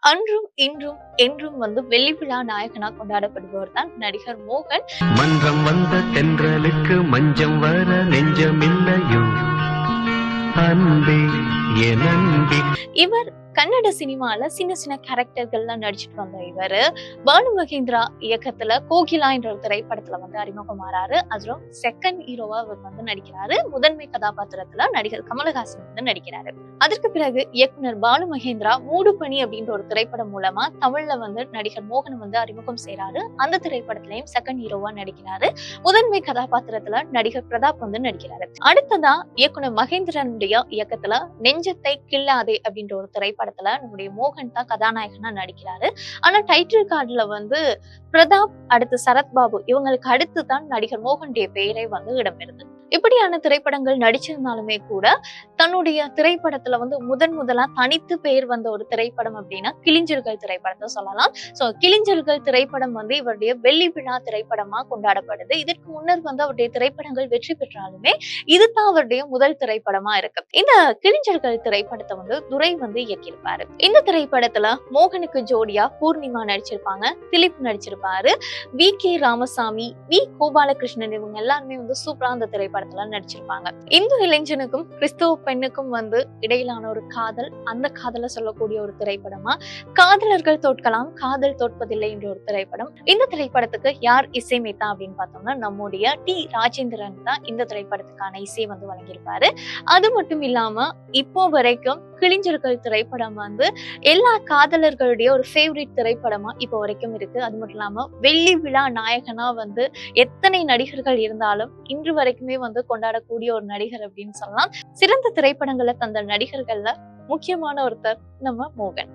அன்றும் இன்றும் என்றும் வந்து வெள்ளி விழா நாயகனா கொண்டாடப்படுபவர் தான் நடிகர் மோகன். மன்றம் வந்த தென்றலுக்கு மஞ்சம் வர நெஞ்சமில்லையோ அன்பே என் அன்பே. இவர் கன்னட சினிமால சின்ன சின்ன கேரக்டர்கள்லாம் நடிச்சுட்டு வந்த இவரு பாலு மகேந்திரா இயக்கத்துல கோகிலா என்ற ஒரு திரைப்படத்துல வந்து அறிமுகமாறாரு. அதுவும் செகண்ட் ஹீரோவா அவர் வந்து நடிக்கிறாரு. முதன்மை கதாபாத்திரத்துல நடிகர் கமலஹாசன் வந்து நடிக்கிறாரு. அதற்கு பிறகு இயக்குனர் பாலு மகேந்திரா மூடுபனி அப்படின்ற ஒரு திரைப்படம் மூலமா தமிழ்ல வந்து நடிகர் மோகன் வந்து அறிமுகம் செய்யறாரு. அந்த திரைப்படத்திலையும் செகண்ட் ஹீரோவா நடிக்கிறாரு. முதன்மை கதாபாத்திரத்துல நடிகர் பிரதாப் வந்து நடிக்கிறாரு. அடுத்ததா இயக்குனர் மகேந்திரனுடைய இயக்கத்துல நெஞ்சத்தை கில்லாதே அப்படின்ற ஒரு திரைப்படத்துல நம்முடைய மோகன் தான் கதாநாயகனா நடிக்கிறாரு. ஆனா டைட்டில் கார்டுல வந்து பிரதாப் அடுத்து சரத்பாபு இவங்களுக்கு அடுத்து தான் நடிகர் மோகனுடைய பெயரே வந்து இடம்பெறுது. இப்படியான திரைப்படங்கள் நடிச்சிருந்தாலுமே கூட தன்னுடைய திரைப்படத்துல வந்து முதலா தனித்து பெயர் வந்த ஒரு திரைப்படம் அப்படின்னா கிளிஞ்சல்கள் திரைப்படத்தை சொல்லலாம். சோ கிளிஞ்சல்கள் திரைப்படம் வந்து இவருடைய வெள்ளி விழா திரைப்படமா கொண்டாடப்படுது. இதற்கு முன்னர் வந்து அவருடைய திரைப்படங்கள் வெற்றி பெற்றாலுமே இதுதான் அவருடைய முதல் திரைப்படமா இருக்கு. இந்த கிளிஞ்சல்கள் திரைப்படத்தை வந்து துரை வந்து இயக்கியிருப்பாரு. இந்த திரைப்படத்துல மோகனுக்கு ஜோடியா பூர்ணிமா நடிச்சிருப்பாங்க, திலீப் நடிச்சிருப்பாரு, வி.கே. ராமசாமி, வி. கோபாலகிருஷ்ணன் இவங்க எல்லாருமே வந்து சூப்பரா அந்த திரைப்படத்துல நடிச்சிருப்பாங்க. இந்து இளைஞனுக்கும் கிறிஸ்தவ பெண்ணுக்கும் வந்து இடையிலான ஒரு காதல், அந்த காதலை சொல்லக்கூடிய ஒரு திரைப்படமா காதலர்கள் தோற்கலாம் காதல் தோற்பதில்லை என்ற ஒரு திரைப்படம். இந்த திரைப்படத்துக்கு யார் இசையமைத்தா அப்படின்னு பார்த்தோம்னா நம்முடைய டி. ராஜேந்திரன் தான் இந்த திரைப்படத்துக்கான இசை வந்து வழங்கியிருப்பாரு. அது மட்டும் இல்லாம இப்போ வரைக்கும் கிளிஞ்சல்கள் திரைப்படம் வந்து எல்லா காதலர்களுடைய ஒரு ஃபேவரட் திரைப்படமா இப்போ வரைக்கும் இருக்கு. அது மட்டும் இல்லாம வெள்ளி விழா நாயகனா வந்து எத்தனை நடிகர்கள் இருந்தாலும் இன்று வரைக்குமே வந்து கொண்டாடக்கூடிய ஒரு நடிகர் அப்படின்னு சொல்லலாம். சிறந்த திரைப்படங்களை தந்த நடிகர்கள்ல முக்கியமான ஒருத்தர் நம்ம மோகன்.